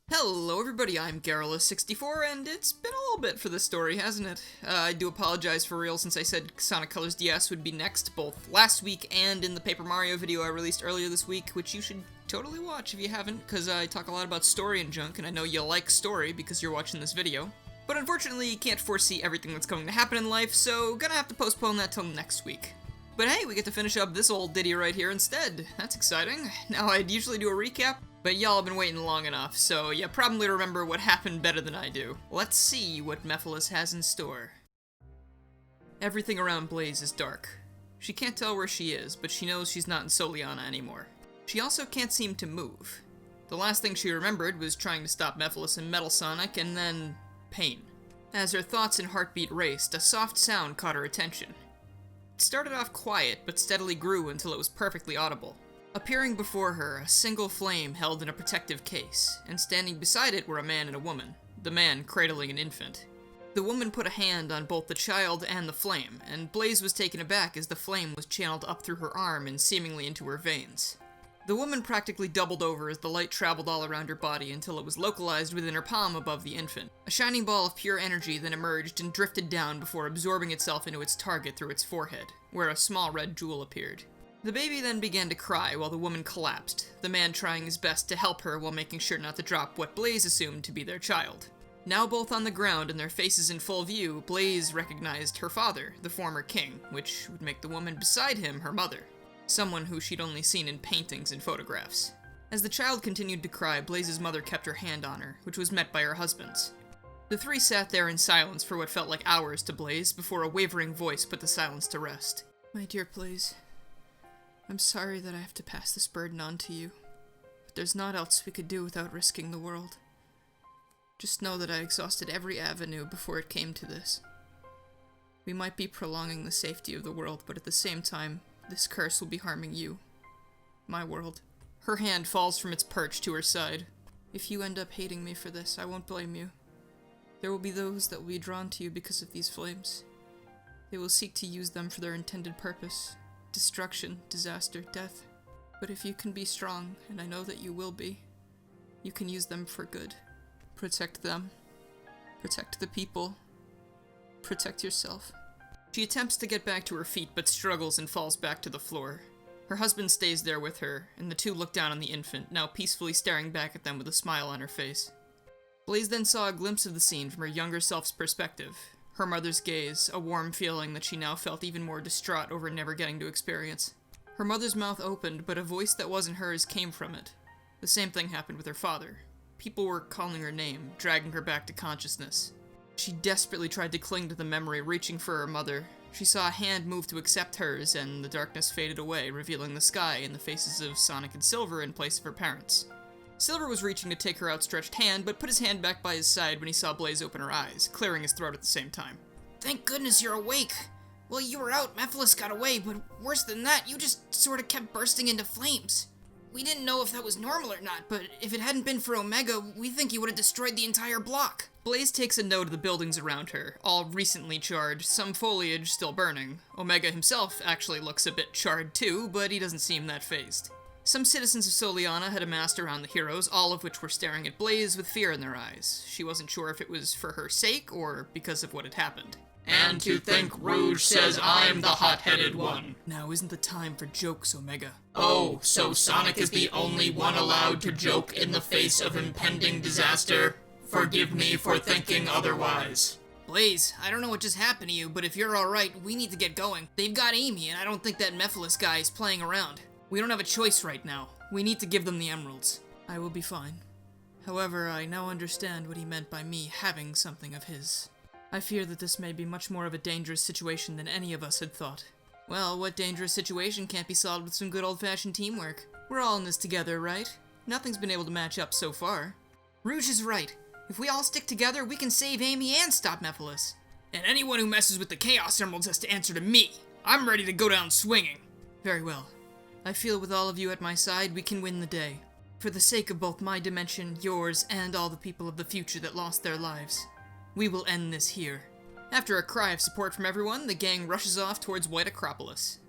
Hello everybody, I'm Garrulous64, and it's been a little bit for this story, hasn't it? I do apologize for real since I said Sonic Colors DS would be next, both last week and in the Paper Mario video I released earlier this week, which you should totally watch if you haven't, because I talk a lot about story and junk, and I know you like story because you're watching this video. But unfortunately, you can't foresee everything that's going to happen in life, so gonna have to postpone that till next week. But hey, we get to finish up this old ditty right here instead. That's exciting. Now, I'd usually do a recap, but y'all have been waiting long enough, so you probably remember what happened better than I do. Let's see what Mephiles has in store. Everything around Blaze is dark. She can't tell where she is, but she knows she's not in Soliana anymore. She also can't seem to move. The last thing she remembered was trying to stop Mephiles and Metal Sonic, and then pain. As her thoughts and heartbeat raced, a soft sound caught her attention. It started off quiet, but steadily grew until it was perfectly audible. Appearing before her, a single flame held in a protective case, and standing beside it were a man and a woman, the man cradling an infant. The woman put a hand on both the child and the flame, and Blaze was taken aback as the flame was channeled up through her arm and seemingly into her veins. The woman practically doubled over as the light traveled all around her body until it was localized within her palm above the infant. A shining ball of pure energy then emerged and drifted down before absorbing itself into its target through its forehead, where a small red jewel appeared. The baby then began to cry while the woman collapsed, the man trying his best to help her while making sure not to drop what Blaze assumed to be their child. Now both on the ground and their faces in full view, Blaze recognized her father, the former king, which would make the woman beside him her mother, someone who she'd only seen in paintings and photographs. As the child continued to cry, Blaze's mother kept her hand on her, which was met by her husband's. The three sat there in silence for what felt like hours to Blaze before a wavering voice put the silence to rest. "My dear Blaze, I'm sorry that I have to pass this burden on to you, but there's naught else we could do without risking the world. Just know that I exhausted every avenue before it came to this. We might be prolonging the safety of the world, but at the same time, this curse will be harming you. My world." Her hand falls from its perch to her side. "If you end up hating me for this, I won't blame you. There will be those that will be drawn to you because of these flames. They will seek to use them for their intended purpose. Destruction, disaster, death. But if you can be strong, and I know that you will be, you can use them for good. Protect them. Protect the people. Protect yourself." She attempts to get back to her feet, but struggles and falls back to the floor. Her husband stays there with her, and the two look down on the infant, now peacefully staring back at them with a smile on her face. Blaze then saw a glimpse of the scene from her younger self's perspective. Her mother's gaze, a warm feeling that she now felt even more distraught over never getting to experience. Her mother's mouth opened, but a voice that wasn't hers came from it. The same thing happened with her father. People were calling her name, dragging her back to consciousness. She desperately tried to cling to the memory, reaching for her mother. She saw a hand move to accept hers, and the darkness faded away, revealing the sky and the faces of Sonic and Silver in place of her parents. Silver was reaching to take her outstretched hand, but put his hand back by his side when he saw Blaze open her eyes, clearing his throat at the same time. "Thank goodness you're awake. Well, you were out, Mephiles got away, but worse than that, you just sort of kept bursting into flames. We didn't know if that was normal or not, but if it hadn't been for Omega, we think you would have destroyed the entire block." Blaze takes a note of the buildings around her, all recently charred, some foliage still burning. Omega himself actually looks a bit charred too, but he doesn't seem that fazed. Some citizens of Soliana had amassed around the heroes, all of which were staring at Blaze with fear in their eyes. She wasn't sure if it was for her sake or because of what had happened. "And to think Rouge says I'm the hot-headed one." "Now isn't the time for jokes, Omega." "Oh, so Sonic is the only one allowed to joke in the face of impending disaster? Forgive me for thinking otherwise." Blaze, I don't know what just happened to you, but if you're alright, we need to get going. They've got Amy, and I don't think that Mephiles guy is playing around. We don't have a choice right now. We need to give them the emeralds. "I will be fine. However, I now understand what he meant by me having something of his. I fear that this may be much more of a dangerous situation than any of us had thought." "Well, what dangerous situation can't be solved with some good old-fashioned teamwork? We're all in this together, right? Nothing's been able to match up so far." Rouge is right. If we all stick together, we can save Amy and stop Mephiles. "And anyone who messes with the Chaos Emeralds has to answer to me. I'm ready to go down swinging." "Very well. I feel with all of you at my side, we can win the day. For the sake of both my dimension, yours, and all the people of the future that lost their lives. We will end this here." After a cry of support from everyone, the gang rushes off towards White Acropolis.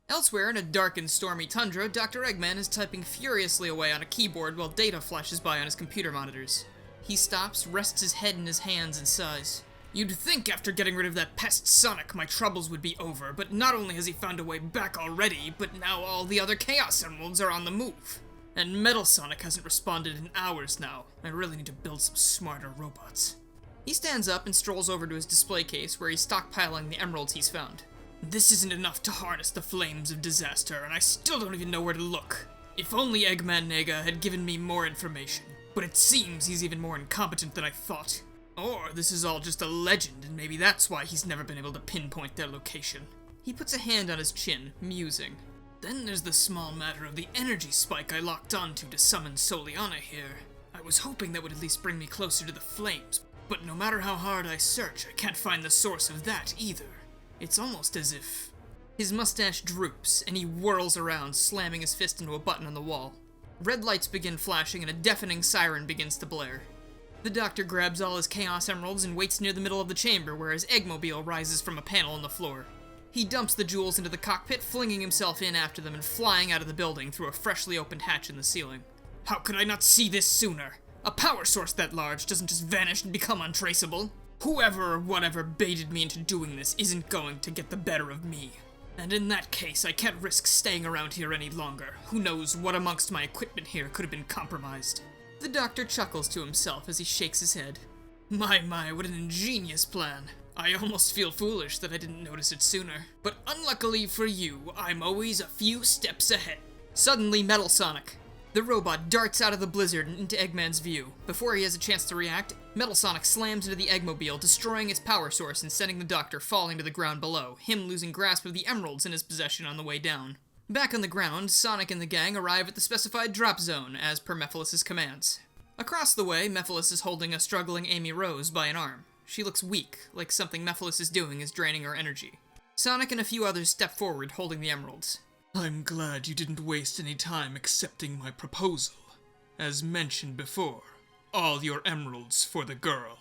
Elsewhere in a dark and stormy tundra, Dr. Eggman is typing furiously away on a keyboard while data flashes by on his computer monitors. He stops, rests his head in his hands, and sighs. You'd think after getting rid of that pest Sonic, my troubles would be over, but not only has he found a way back already, but now all the other Chaos Emeralds are on the move. And Metal Sonic hasn't responded in hours now. I really need to build some smarter robots. He stands up and strolls over to his display case where he's stockpiling the emeralds he's found. This isn't enough to harness the flames of disaster, and I still don't even know where to look. If only Eggman Nega had given me more information. But it seems he's even more incompetent than I thought. Or this is all just a legend, and maybe that's why he's never been able to pinpoint their location. He puts a hand on his chin, musing. Then there's the small matter of the energy spike I locked onto to summon Soliana here. I was hoping that would at least bring me closer to the flames, but no matter how hard I search, I can't find the source of that either. It's almost as if... His mustache droops, and he whirls around, slamming his fist into a button on the wall. Red lights begin flashing, and a deafening siren begins to blare. The Doctor grabs all his Chaos Emeralds and waits near the middle of the chamber where his Eggmobile rises from a panel on the floor. He dumps the jewels into the cockpit, flinging himself in after them and flying out of the building through a freshly opened hatch in the ceiling. How could I not see this sooner? A power source that large doesn't just vanish and become untraceable. Whoever or whatever baited me into doing this isn't going to get the better of me. And in that case, I can't risk staying around here any longer. Who knows what amongst my equipment here could have been compromised. The Doctor chuckles to himself as he shakes his head. My, what an ingenious plan. I almost feel foolish that I didn't notice it sooner. But unluckily for you, I'm always a few steps ahead. Suddenly, Metal Sonic. The robot darts out of the blizzard and into Eggman's view. Before he has a chance to react, Metal Sonic slams into the Eggmobile, destroying its power source and sending the Doctor falling to the ground below, him losing grasp of the emeralds in his possession on the way down. Back on the ground, Sonic and the gang arrive at the specified drop zone, as per Mephiles' commands. Across the way, Mephiles is holding a struggling Amy Rose by an arm. She looks weak, like something Mephiles is doing is draining her energy. Sonic and a few others step forward, holding the emeralds. I'm glad you didn't waste any time accepting my proposal. As mentioned before, all your emeralds for the girl.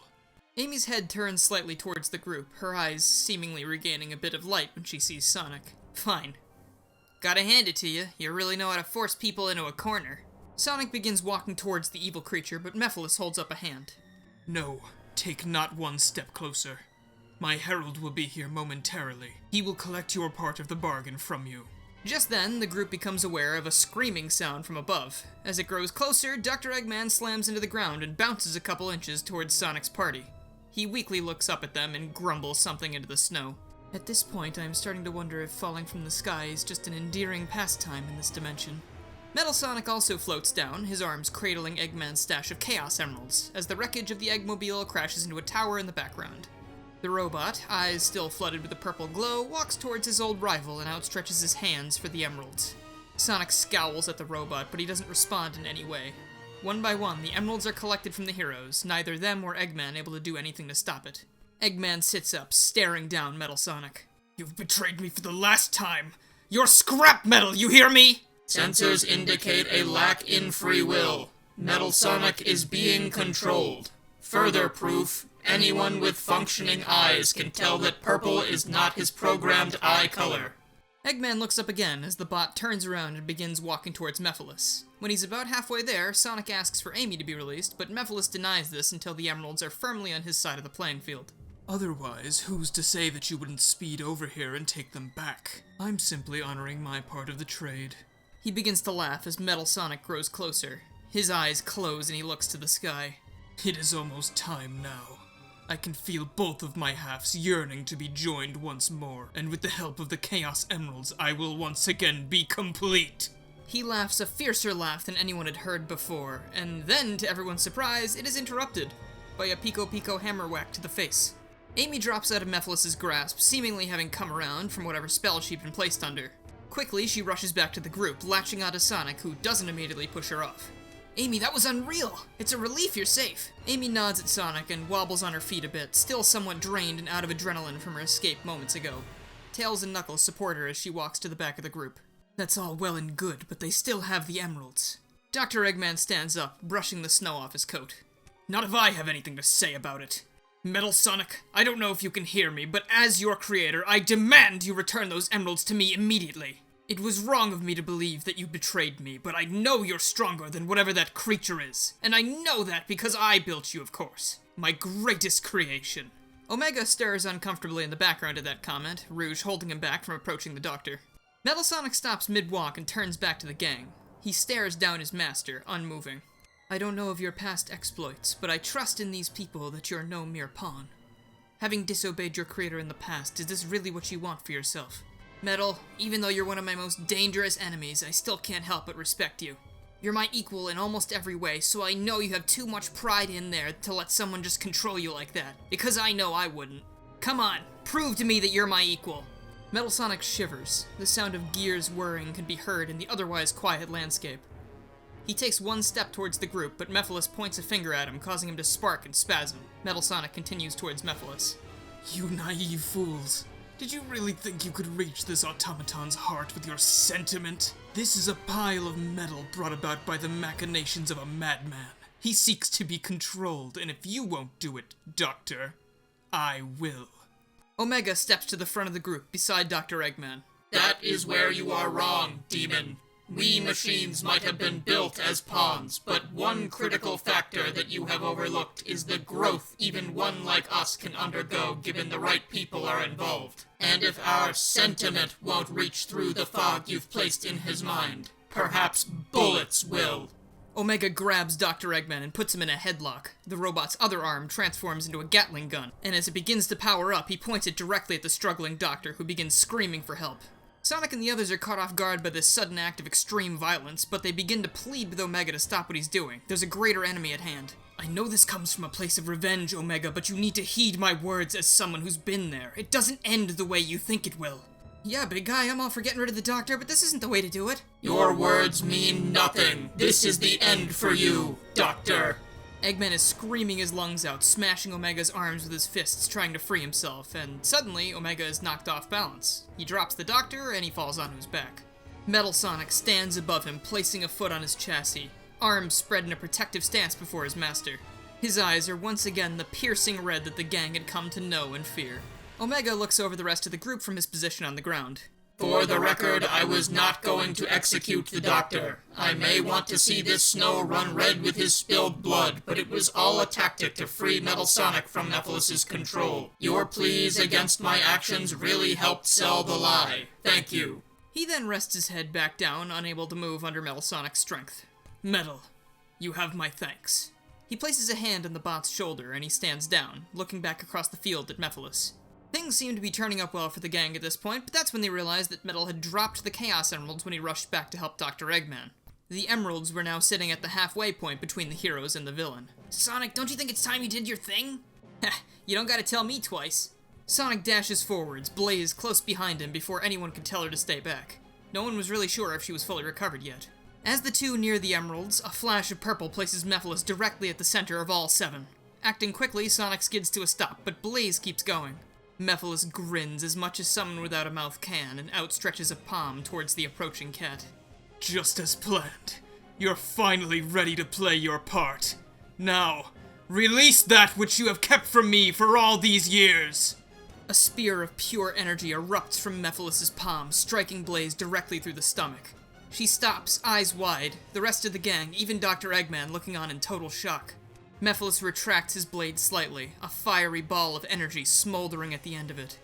Amy's head turns slightly towards the group, her eyes seemingly regaining a bit of light when she sees Sonic. Fine. Gotta hand it to you, you really know how to force people into a corner. Sonic begins walking towards the evil creature, but Mephiles holds up a hand. No, take not one step closer. My herald will be here momentarily. He will collect your part of the bargain from you. Just then, the group becomes aware of a screaming sound from above. As it grows closer, Dr. Eggman slams into the ground and bounces a couple inches towards Sonic's party. He weakly looks up at them and grumbles something into the snow. At this point, I am starting to wonder if falling from the sky is just an endearing pastime in this dimension. Metal Sonic also floats down, his arms cradling Eggman's stash of Chaos Emeralds, as the wreckage of the Eggmobile crashes into a tower in the background. The robot, eyes still flooded with a purple glow, walks towards his old rival and outstretches his hands for the emeralds. Sonic scowls at the robot, but he doesn't respond in any way. One by one, the emeralds are collected from the heroes, neither them or Eggman able to do anything to stop it. Eggman sits up, staring down Metal Sonic. You've betrayed me for the last time. You're scrap metal, you hear me? Sensors indicate a lack in free will. Metal Sonic is being controlled. Further proof, anyone with functioning eyes can tell that purple is not his programmed eye color. Eggman looks up again as the bot turns around and begins walking towards Mephiles. When he's about halfway there, Sonic asks for Amy to be released, but Mephiles denies this until the emeralds are firmly on his side of the playing field. Otherwise, who's to say that you wouldn't speed over here and take them back? I'm simply honoring my part of the trade. He begins to laugh as Metal Sonic grows closer. His eyes close and he looks to the sky. It is almost time now. I can feel both of my halves yearning to be joined once more, and with the help of the Chaos Emeralds, I will once again be complete. He laughs a fiercer laugh than anyone had heard before, and then, to everyone's surprise, it is interrupted by a Pico hammer whack to the face. Amy drops out of Mephiles' grasp, seemingly having come around from whatever spell she'd been placed under. Quickly, she rushes back to the group, latching onto Sonic, who doesn't immediately push her off. Amy, that was unreal. It's a relief you're safe. Amy nods at Sonic and wobbles on her feet a bit, still somewhat drained and out of adrenaline from her escape moments ago. Tails and Knuckles support her as she walks to the back of the group. That's all well and good, but they still have the emeralds. Dr. Eggman stands up, brushing the snow off his coat. Not if I have anything to say about it. Metal Sonic, I don't know if you can hear me, but as your creator, I demand you return those emeralds to me immediately. It was wrong of me to believe that you betrayed me, but I know you're stronger than whatever that creature is. And I know that because I built you, of course. My greatest creation. Omega stirs uncomfortably in the background of that comment, Rouge holding him back from approaching the doctor. Metal Sonic stops mid-walk and turns back to the gang. He stares down his master, unmoving. I don't know of your past exploits, but I trust in these people that you're no mere pawn. Having disobeyed your creator in the past, is this really what you want for yourself? Metal, even though you're one of my most dangerous enemies, I still can't help but respect you. You're my equal in almost every way, so I know you have too much pride in there to let someone just control you like that, because I know I wouldn't. Come on, prove to me that you're my equal. Metal Sonic shivers. The sound of gears whirring can be heard in the otherwise quiet landscape. He takes one step towards the group, but Mephiles points a finger at him, causing him to spark and spasm. Metal Sonic continues towards Mephiles. You naive fools. Did you really think you could reach this automaton's heart with your sentiment? This is a pile of metal brought about by the machinations of a madman. He seeks to be controlled, and if you won't do it, Doctor, I will. Omega steps to the front of the group beside Dr. Eggman. That is where you are wrong, Demon. We machines might have been built as pawns, but one critical factor that you have overlooked is the growth even one like us can undergo given the right people are involved. And if our sentiment won't reach through the fog you've placed in his mind, perhaps bullets will. Omega grabs Dr. Eggman and puts him in a headlock. The robot's other arm transforms into a Gatling gun, and as it begins to power up, he points it directly at the struggling doctor, who begins screaming for help. Sonic and the others are caught off guard by this sudden act of extreme violence, but they begin to plead with Omega to stop what he's doing. There's a greater enemy at hand. I know this comes from a place of revenge, Omega, but you need to heed my words as someone who's been there. It doesn't end the way you think it will. Yeah, big guy, I'm all for getting rid of the doctor, but this isn't the way to do it. Your words mean nothing. This is the end for you, Doctor. Eggman is screaming his lungs out, smashing Omega's arms with his fists, trying to free himself, and suddenly, Omega is knocked off balance. He drops the doctor, and he falls onto his back. Metal Sonic stands above him, placing a foot on his chassis, arms spread in a protective stance before his master. His eyes are once again the piercing red that the gang had come to know and fear. Omega looks over the rest of the group from his position on the ground. For the record, I was not going to execute the doctor. I may want to see this snow run red with his spilled blood, but it was all a tactic to free Metal Sonic from Mephiles' control. Your pleas against my actions really helped sell the lie. Thank you. He then rests his head back down, unable to move under Metal Sonic's strength. Metal, you have my thanks. He places a hand on the bot's shoulder, and he stands down, looking back across the field at Mephiles. Things seem to be turning up well for the gang at this point, but that's when they realized that Metal had dropped the Chaos Emeralds when he rushed back to help Dr. Eggman. The Emeralds were now sitting at the halfway point between the heroes and the villain. Sonic, don't you think it's time you did your thing? Heh, you don't gotta tell me twice. Sonic dashes forwards, Blaze close behind him before anyone could tell her to stay back. No one was really sure if she was fully recovered yet. As the two near the Emeralds, a flash of purple places Mephiles directly at the center of all seven. Acting quickly, Sonic skids to a stop, but Blaze keeps going. Mephiles grins as much as someone without a mouth can and outstretches a palm towards the approaching cat. Just as planned. You're finally ready to play your part. Now, release that which you have kept from me for all these years! A spear of pure energy erupts from Mephiles' palm, striking Blaze directly through the stomach. She stops, eyes wide, the rest of the gang, even Dr. Eggman, looking on in total shock. Mephiles retracts his blade slightly, a fiery ball of energy smoldering at the end of it.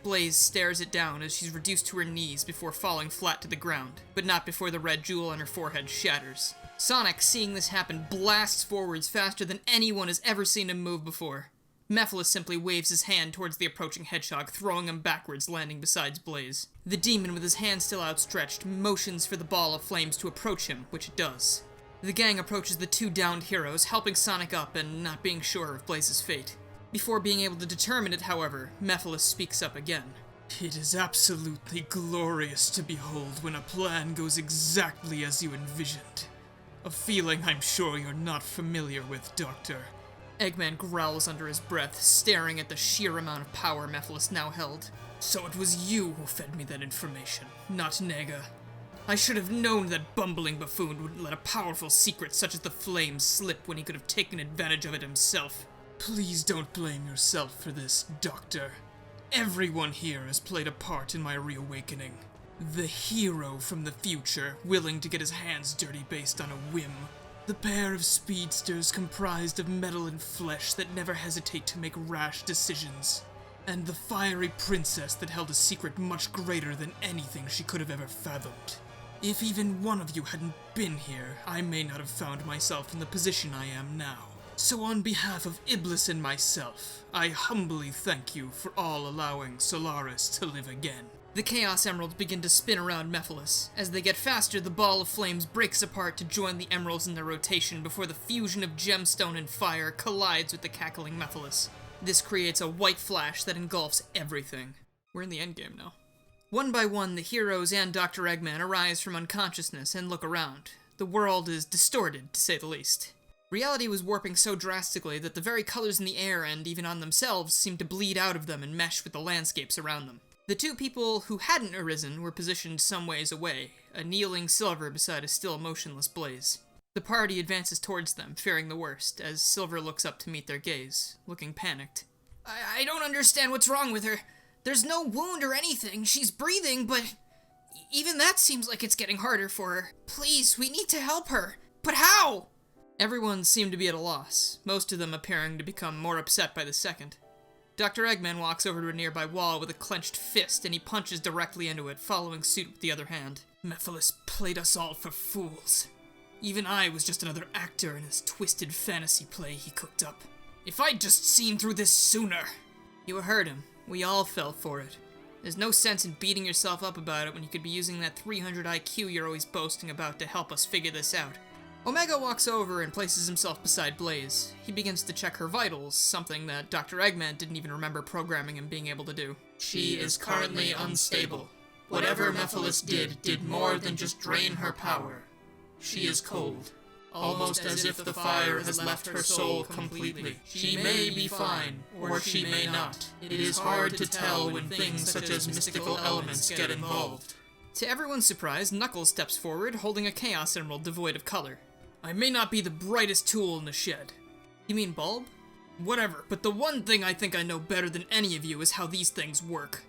Blaze stares it down as she's reduced to her knees before falling flat to the ground, but not before the red jewel on her forehead shatters. Sonic, seeing this happen, blasts forwards faster than anyone has ever seen him move before. Mephiles simply waves his hand towards the approaching Hedgehog, throwing him backwards, landing beside Blaze. The demon, with his hand still outstretched, motions for the ball of flames to approach him, which it does. The gang approaches the two downed heroes, helping Sonic up and not being sure of Blaze's fate. Before being able to determine it, however, Mephiles speaks up again. It is absolutely glorious to behold when a plan goes exactly as you envisioned. A feeling I'm sure you're not familiar with, Doctor. Eggman growls under his breath, staring at the sheer amount of power Mephiles now held. So it was you who fed me that information, not Nega. I should have known that bumbling buffoon wouldn't let a powerful secret such as the flames slip when he could have taken advantage of it himself. Please don't blame yourself for this, Doctor. Everyone here has played a part in my reawakening. The hero from the future, willing to get his hands dirty based on a whim. The pair of speedsters comprised of metal and flesh that never hesitate to make rash decisions. And the fiery princess that held a secret much greater than anything she could have ever fathomed. If even one of you hadn't been here, I may not have found myself in the position I am now. So on behalf of Iblis and myself, I humbly thank you for all allowing Solaris to live again. The Chaos Emeralds begin to spin around Mephiles. As they get faster, the ball of flames breaks apart to join the emeralds in their rotation before the fusion of gemstone and fire collides with the cackling Mephiles. This creates a white flash that engulfs everything. We're in the endgame now. One by one, the heroes and Dr. Eggman arise from unconsciousness and look around. The world is distorted, to say the least. Reality was warping so drastically that the very colors in the air and even on themselves seemed to bleed out of them and mesh with the landscapes around them. The two people who hadn't arisen were positioned some ways away, a kneeling Silver beside a still motionless Blaze. The party advances towards them, fearing the worst, as Silver looks up to meet their gaze, looking panicked. I don't understand what's wrong with her. There's no wound or anything. She's breathing, but even that seems like it's getting harder for her. Please, we need to help her. But how? Everyone seemed to be at a loss, most of them appearing to become more upset by the second. Dr. Eggman walks over to a nearby wall with a clenched fist, and he punches directly into it, following suit with the other hand. Mephiles played us all for fools. Even I was just another actor in his twisted fantasy play he cooked up. If I'd just seen through this sooner! You heard him. We all fell for it. There's no sense in beating yourself up about it when you could be using that 300 IQ you're always boasting about to help us figure this out. Omega walks over and places himself beside Blaze. He begins to check her vitals, something that Dr. Eggman didn't even remember programming him being able to do. She is currently unstable. Whatever Mephiles did more than just drain her power. She is cold, almost as if the fire has left her soul completely. She may be fine, or she may not. It is hard to tell when things such as mystical elements get involved. To everyone's surprise, Knuckles steps forward, holding a Chaos Emerald devoid of color. I may not be the brightest tool in the shed. You mean Bulb? Whatever, but the one thing I think I know better than any of you is how these things work.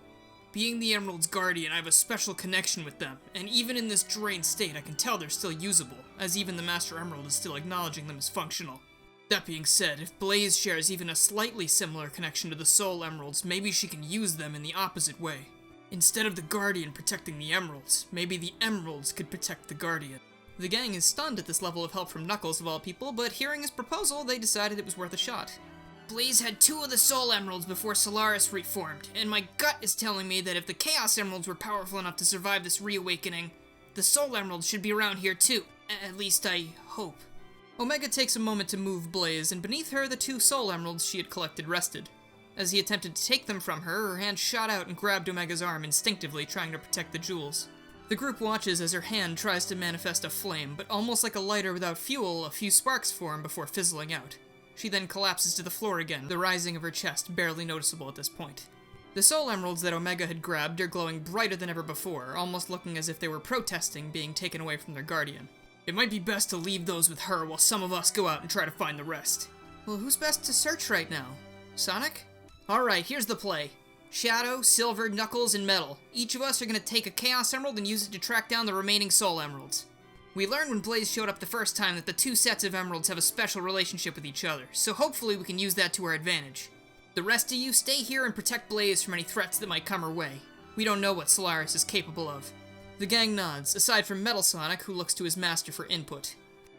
Being the Emerald's guardian, I have a special connection with them, and even in this drained state, I can tell they're still usable, as even the Master Emerald is still acknowledging them as functional. That being said, if Blaze shares even a slightly similar connection to the Soul Emeralds, maybe she can use them in the opposite way. Instead of the Guardian protecting the Emeralds, maybe the Emeralds could protect the Guardian. The gang is stunned at this level of help from Knuckles of all people, but hearing his proposal, they decided it was worth a shot. Blaze had 2 of the Soul Emeralds before Solaris reformed, and my gut is telling me that if the Chaos Emeralds were powerful enough to survive this reawakening, the Soul Emeralds should be around here too. At least I hope. Omega takes a moment to move Blaze, and beneath her the 2 Soul Emeralds she had collected rested. As he attempted to take them from her, her hand shot out and grabbed Omega's arm, instinctively trying to protect the jewels. The group watches as her hand tries to manifest a flame, but almost like a lighter without fuel, a few sparks form before fizzling out. She then collapses to the floor again, the rising of her chest barely noticeable at this point. The Soul Emeralds that Omega had grabbed are glowing brighter than ever before, almost looking as if they were protesting being taken away from their guardian. It might be best to leave those with her while some of us go out and try to find the rest. Well, who's best to search right now? Sonic? Alright, here's the play. Shadow, Silver, Knuckles, and Metal. Each of us are going to take a Chaos Emerald and use it to track down the remaining Soul Emeralds. We learned when Blaze showed up the first time that the 2 sets of emeralds have a special relationship with each other, so hopefully we can use that to our advantage. The rest of you stay here and protect Blaze from any threats that might come her way. We don't know what Solaris is capable of. The gang nods, aside from Metal Sonic, who looks to his master for input.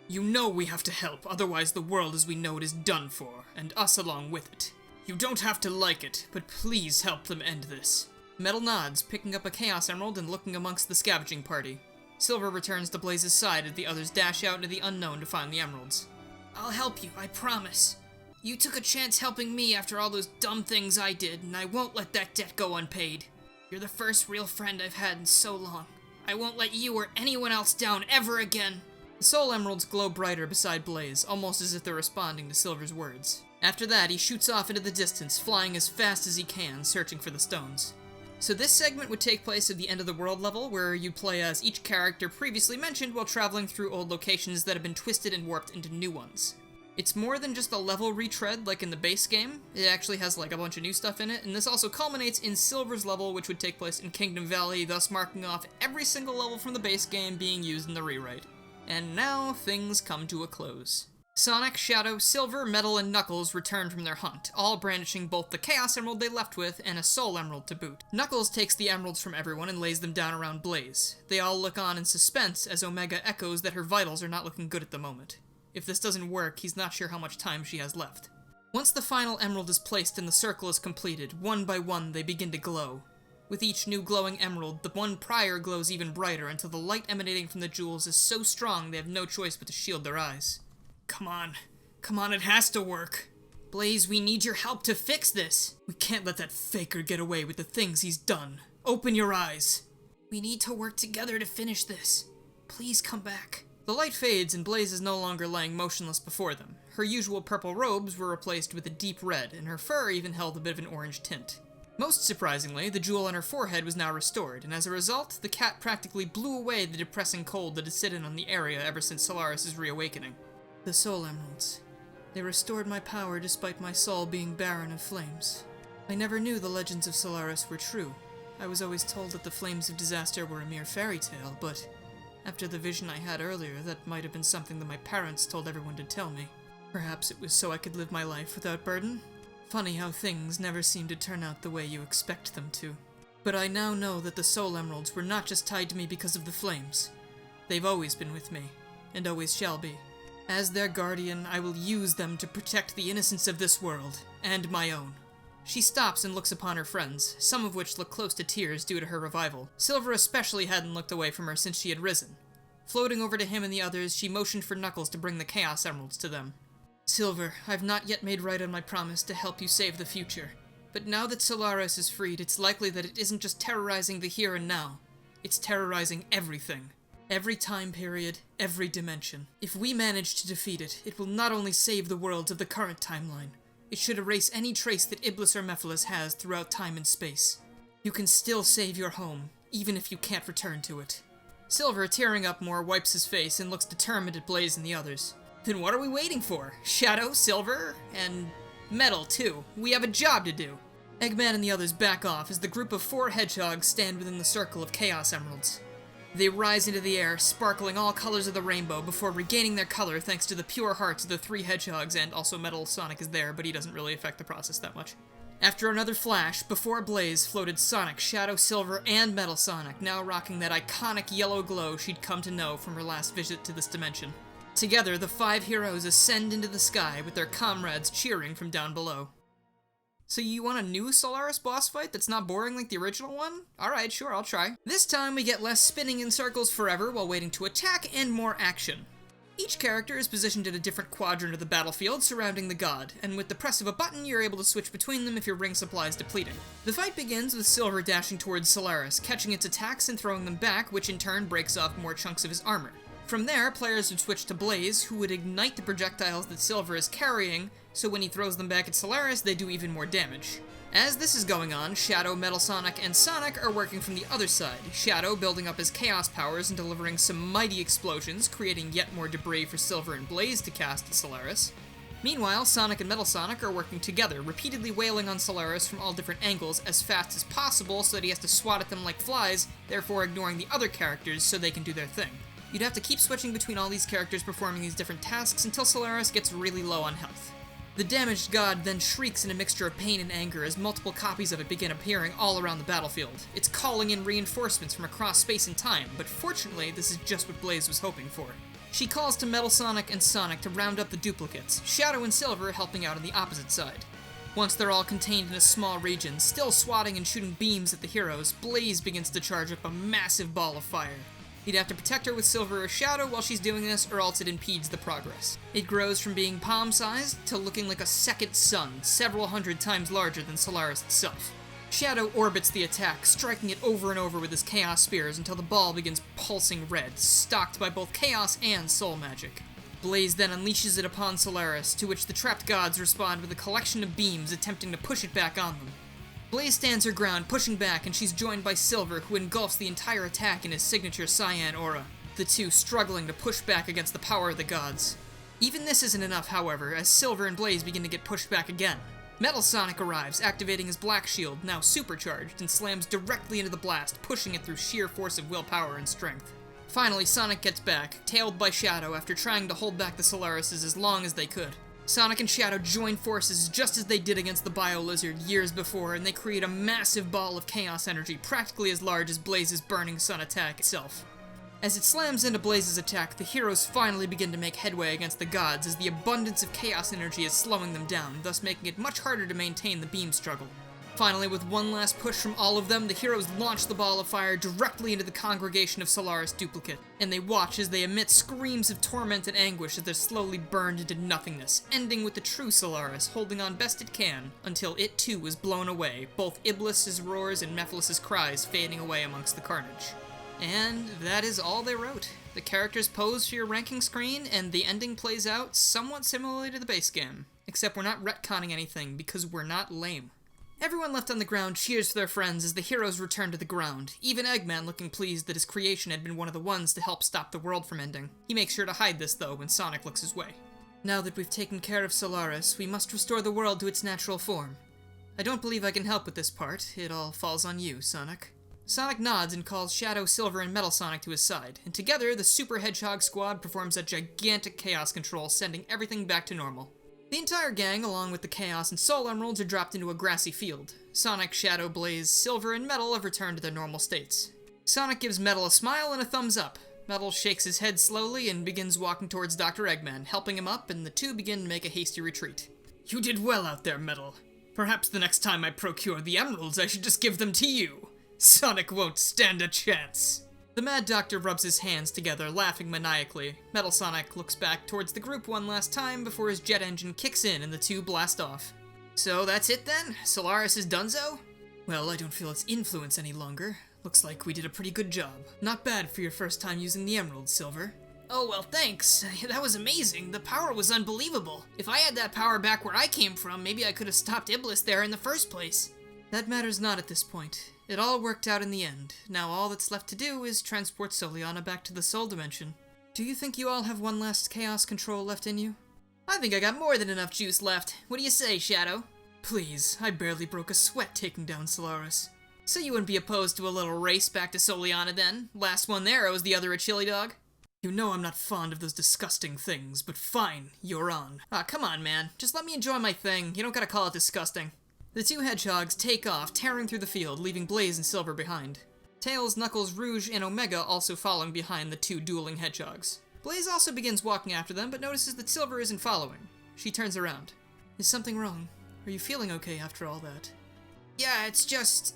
You know we have to help, otherwise the world as we know it is done for, and us along with it. You don't have to like it, but please help them end this. Metal nods, picking up a Chaos Emerald and looking amongst the scavenging party. Silver returns to Blaze's side as the others dash out into the unknown to find the emeralds. I'll help you, I promise. You took a chance helping me after all those dumb things I did, and I won't let that debt go unpaid. You're the first real friend I've had in so long. I won't let you or anyone else down ever again. The Soul Emeralds glow brighter beside Blaze, almost as if they're responding to Silver's words. After that, he shoots off into the distance, flying as fast as he can, searching for the stones. So this segment would take place at the end of the world level, where you play as each character previously mentioned while traveling through old locations that have been twisted and warped into new ones. It's more than just a level retread like in the base game. It actually has like a bunch of new stuff in it, and this also culminates in Silver's level, which would take place in Kingdom Valley, thus marking off every single level from the base game being used in the rewrite. And now things come to a close. Sonic, Shadow, Silver, Metal, and Knuckles return from their hunt, all brandishing both the Chaos Emerald they left with and a Soul Emerald to boot. Knuckles takes the emeralds from everyone and lays them down around Blaze. They all look on in suspense as Omega echoes that her vitals are not looking good at the moment. If this doesn't work, he's not sure how much time she has left. Once the final emerald is placed and the circle is completed, one by one they begin to glow. With each new glowing emerald, the one prior glows even brighter until the light emanating from the jewels is so strong they have no choice but to shield their eyes. Come on, it has to work. Blaze, we need your help to fix this. We can't let that faker get away with the things he's done. Open your eyes. We need to work together to finish this. Please come back. The light fades and Blaze is no longer lying motionless before them. Her usual purple robes were replaced with a deep red, and her fur even held a bit of an orange tint. Most surprisingly, the jewel on her forehead was now restored, and as a result, the cat practically blew away the depressing cold that had sitting on the area ever since Solaris' reawakening. The Soul Emeralds. They restored my power despite my soul being barren of flames. I never knew the legends of Solaris were true. I was always told that the flames of disaster were a mere fairy tale, but after the vision I had earlier, that might have been something that my parents told everyone to tell me. Perhaps it was so I could live my life without burden? Funny how things never seem to turn out the way you expect them to. But I now know that the Soul Emeralds were not just tied to me because of the flames. They've always been with me, and always shall be. As their guardian, I will use them to protect the innocence of this world, and my own. She stops and looks upon her friends, some of which look close to tears due to her revival. Silver especially hadn't looked away from her since she had risen. Floating over to him and the others, she motioned for Knuckles to bring the Chaos Emeralds to them. Silver, I've not yet made right on my promise to help you save the future. But now that Solaris is freed, it's likely that it isn't just terrorizing the here and now. It's terrorizing everything. Every time period, every dimension. If we manage to defeat it, it will not only save the worlds of the current timeline, it should erase any trace that Iblis or Mephiles has throughout time and space. You can still save your home, even if you can't return to it. Silver, tearing up more, wipes his face and looks determined at Blaze and the others. Then what are we waiting for? Shadow, Silver, and Metal, too. We have a job to do. Eggman and the others back off as the group of 4 hedgehogs stand within the circle of Chaos Emeralds. They rise into the air, sparkling all colors of the rainbow before regaining their color thanks to the pure hearts of the 3 hedgehogs, and also Metal Sonic is there, but he doesn't really affect the process that much. After another flash, before Blaze floated Sonic, Shadow, Silver, and Metal Sonic, now rocking that iconic yellow glow she'd come to know from her last visit to this dimension. Together, the 5 heroes ascend into the sky with their comrades cheering from down below. So you want a new Solaris boss fight that's not boring like the original one? Alright, sure, I'll try. This time we get less spinning in circles forever while waiting to attack and more action. Each character is positioned in a different quadrant of the battlefield surrounding the god, and with the press of a button you're able to switch between them if your ring supply is depleting. The fight begins with Silver dashing towards Solaris, catching its attacks and throwing them back, which in turn breaks off more chunks of his armor. From there, players would switch to Blaze, who would ignite the projectiles that Silver is carrying, so when he throws them back at Solaris, they do even more damage. As this is going on, Shadow, Metal Sonic, and Sonic are working from the other side, Shadow building up his chaos powers and delivering some mighty explosions, creating yet more debris for Silver and Blaze to cast at Solaris. Meanwhile, Sonic and Metal Sonic are working together, repeatedly wailing on Solaris from all different angles as fast as possible so that he has to swat at them like flies, therefore ignoring the other characters so they can do their thing. You'd have to keep switching between all these characters performing these different tasks until Solaris gets really low on health. The damaged god then shrieks in a mixture of pain and anger as multiple copies of it begin appearing all around the battlefield. It's calling in reinforcements from across space and time, but fortunately this is just what Blaze was hoping for. She calls to Metal Sonic and Sonic to round up the duplicates, Shadow and Silver helping out on the opposite side. Once they're all contained in a small region, still swatting and shooting beams at the heroes, Blaze begins to charge up a massive ball of fire. You'd have to protect her with Silver or Shadow while she's doing this, or else it impedes the progress. It grows from being palm-sized to looking like a second sun, several hundred times larger than Solaris itself. Shadow orbits the attack, striking it over and over with his Chaos Spears until the ball begins pulsing red, stocked by both Chaos and Soul Magic. Blaze then unleashes it upon Solaris, to which the trapped gods respond with a collection of beams attempting to push it back on them. Blaze stands her ground, pushing back, and she's joined by Silver, who engulfs the entire attack in his signature cyan aura, the two struggling to push back against the power of the gods. Even this isn't enough, however, as Silver and Blaze begin to get pushed back again. Metal Sonic arrives, activating his black shield, now supercharged, and slams directly into the blast, pushing it through sheer force of willpower and strength. Finally, Sonic gets back, tailed by Shadow after trying to hold back the Solarises as long as they could. Sonic and Shadow join forces just as they did against the Bio-Lizard years before, and they create a massive ball of chaos energy practically as large as Blaze's Burning Sun attack itself. As it slams into Blaze's attack, the heroes finally begin to make headway against the gods as the abundance of chaos energy is slowing them down, thus making it much harder to maintain the beam struggle. Finally, with one last push from all of them, the heroes launch the ball of fire directly into the congregation of Solaris duplicate, and they watch as they emit screams of torment and anguish as they're slowly burned into nothingness, ending with the true Solaris holding on best it can until it too is blown away, both Iblis's roars and Mephiles' cries fading away amongst the carnage. And that is all they wrote. The characters pose for your ranking screen, and the ending plays out somewhat similarly to the base game, except we're not retconning anything because we're not lame. Everyone left on the ground cheers for their friends as the heroes return to the ground, even Eggman looking pleased that his creation had been one of the ones to help stop the world from ending. He makes sure to hide this, though, when Sonic looks his way. Now that we've taken care of Solaris, we must restore the world to its natural form. I don't believe I can help with this part. It all falls on you, Sonic. Sonic nods and calls Shadow, Silver, and Metal Sonic to his side, and together the Super Hedgehog squad performs a gigantic chaos control, sending everything back to normal. The entire gang, along with the Chaos and Soul Emeralds, are dropped into a grassy field. Sonic, Shadow, Blaze, Silver, and Metal have returned to their normal states. Sonic gives Metal a smile and a thumbs up. Metal shakes his head slowly and begins walking towards Dr. Eggman, helping him up, and the two begin to make a hasty retreat. You did well out there, Metal. Perhaps the next time I procure the emeralds, I should just give them to you. Sonic won't stand a chance. The Mad Doctor rubs his hands together, laughing maniacally. Metal Sonic looks back towards the group one last time before his jet engine kicks in and the two blast off. So that's it then? Solaris is donezo? Well, I don't feel its influence any longer. Looks like we did a pretty good job. Not bad for your first time using the emerald, Silver. Oh, well, thanks. That was amazing. The power was unbelievable. If I had that power back where I came from, maybe I could have stopped Iblis there in the first place. That matters not at this point. It all worked out in the end. Now all that's left to do is transport Soliana back to the Soul Dimension. Do you think you all have one last chaos control left in you? I think I got more than enough juice left. What do you say, Shadow? Please, I barely broke a sweat taking down Solaris. So you wouldn't be opposed to a little race back to Soliana then? Last one there owes the other a chili dog? You know I'm not fond of those disgusting things, but fine, you're on. Ah, come on, man. Just let me enjoy my thing. You don't gotta call it disgusting. The two hedgehogs take off, tearing through the field, leaving Blaze and Silver behind. Tails, Knuckles, Rouge, and Omega also following behind the two dueling hedgehogs. Blaze also begins walking after them, but notices that Silver isn't following. She turns around. Is something wrong? Are you feeling okay after all that? Yeah, it's just...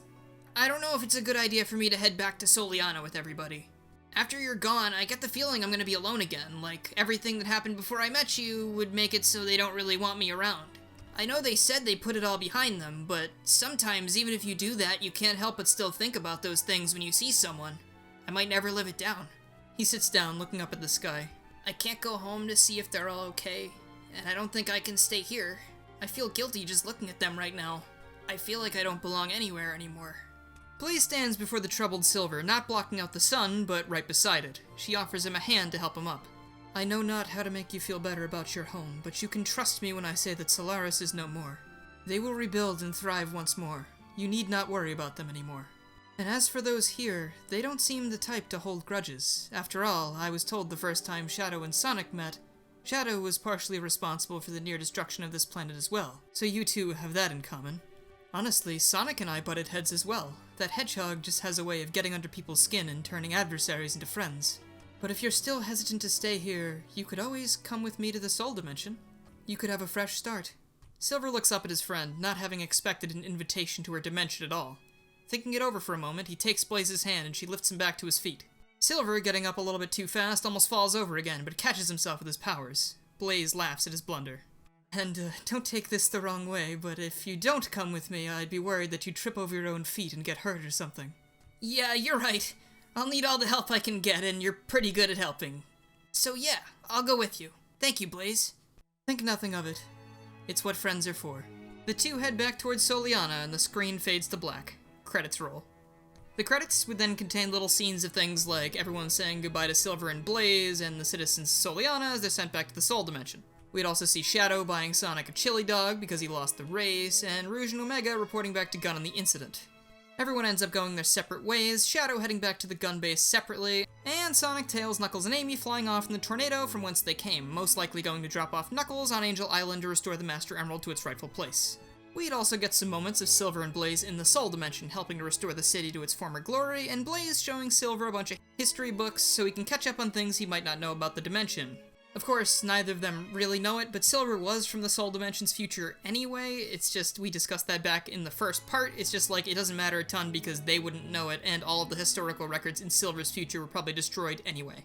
I don't know if it's a good idea for me to head back to Soliana with everybody. After you're gone, I get the feeling I'm gonna be alone again, like everything that happened before I met you would make it so they don't really want me around. I know they said they put it all behind them, but sometimes even if you do that, you can't help but still think about those things when you see someone. I might never live it down. He sits down, looking up at the sky. I can't go home to see if they're all okay, and I don't think I can stay here. I feel guilty just looking at them right now. I feel like I don't belong anywhere anymore. Blaze stands before the troubled Silver, not blocking out the sun, but right beside it. She offers him a hand to help him up. I know not how to make you feel better about your home, but you can trust me when I say that Solaris is no more. They will rebuild and thrive once more. You need not worry about them anymore. And as for those here, they don't seem the type to hold grudges. After all, I was told the first time Shadow and Sonic met, Shadow was partially responsible for the near destruction of this planet as well, so you two have that in common. Honestly, Sonic and I butted heads as well. That Hedgehog just has a way of getting under people's skin and turning adversaries into friends. But if you're still hesitant to stay here, you could always come with me to the Soul Dimension. You could have a fresh start. Silver looks up at his friend, not having expected an invitation to her dimension at all. Thinking it over for a moment, he takes Blaze's hand and she lifts him back to his feet. Silver, getting up a little bit too fast, almost falls over again, but catches himself with his powers. Blaze laughs at his blunder. And don't take this the wrong way, but if you don't come with me, I'd be worried that you'd trip over your own feet and get hurt or something. Yeah, you're right. I'll need all the help I can get, and you're pretty good at helping. So yeah, I'll go with you. Thank you, Blaze. Think nothing of it. It's what friends are for. The two head back towards Soliana, and the screen fades to black. Credits roll. The credits would then contain little scenes of things like everyone saying goodbye to Silver and Blaze and the citizens Soliana as they're sent back to the Soul Dimension. We'd also see Shadow buying Sonic a chili dog because he lost the race, and Rouge and Omega reporting back to Gun on the incident. Everyone ends up going their separate ways, Shadow heading back to the gun base separately, and Sonic, Tails, Knuckles, and Amy flying off in the tornado from whence they came, most likely going to drop off Knuckles on Angel Island to restore the Master Emerald to its rightful place. We'd also get some moments of Silver and Blaze in the Soul Dimension, helping to restore the city to its former glory, and Blaze showing Silver a bunch of history books so he can catch up on things he might not know about the dimension. Of course, neither of them really know it, but Silver was from the Soul Dimension's future anyway. It's just, we discussed that back in the first part. It's just like, it doesn't matter a ton because they wouldn't know it, and all of the historical records in Silver's future were probably destroyed anyway.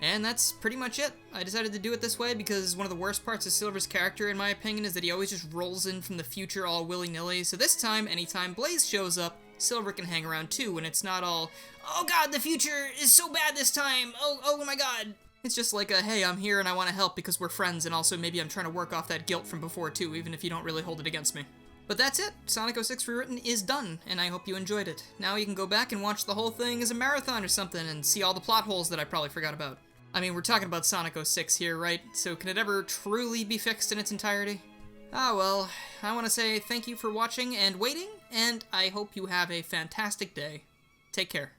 And that's pretty much it. I decided to do it this way because one of the worst parts of Silver's character, in my opinion, is that he always just rolls in from the future all willy-nilly. So this time, anytime Blaze shows up, Silver can hang around too, and it's not all, oh god, the future is so bad this time, oh my god. It's just like a, hey, I'm here and I want to help because we're friends, and also maybe I'm trying to work off that guilt from before too, even if you don't really hold it against me. But that's it. Sonic 06 Rewritten is done, and I hope you enjoyed it. Now you can go back and watch the whole thing as a marathon or something and see all the plot holes that I probably forgot about. I mean, we're talking about Sonic 06 here, right? So can it ever truly be fixed in its entirety? Ah well, I want to say thank you for watching and waiting, and I hope you have a fantastic day. Take care.